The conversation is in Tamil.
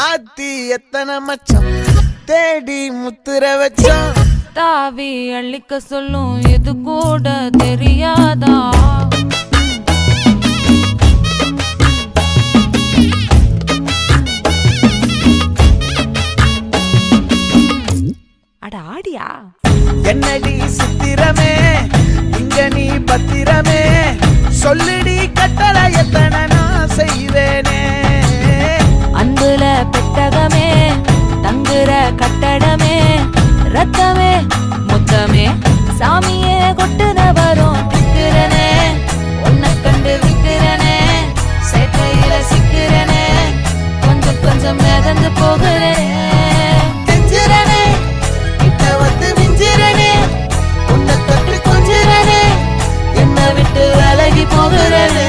ஆத்தி எத்தனை மச்சம் தேடி முத்துற வச்சோம். தாவி அள்ளிக்க சொல்லும் இது கூட தெரியாதா? அட ஆடியா என்னடி சித்திரமே இங்க நீ பத்திரமே சொல்லிடி கட்டளை எத்தனை நான் செய்வேனே. அன்புல பெட்டகமே தங்குற கட்டடமே ரத்தமே முத்தமே சாமியே கொட்டுன வரும் திக்கிறனே. உன்னை கண்டு விக்கிறனே சேட்டையில சிக்கிறனே கொஞ்சம் கொஞ்சம் மிதந்து போகிறேன். கெஞ்சிரனே கிட்ட வந்து மிஞ்சிரனே உன்னை தொட்டு கொஞ்சிரனே என்னை விட்டு விலகி போகிறனே.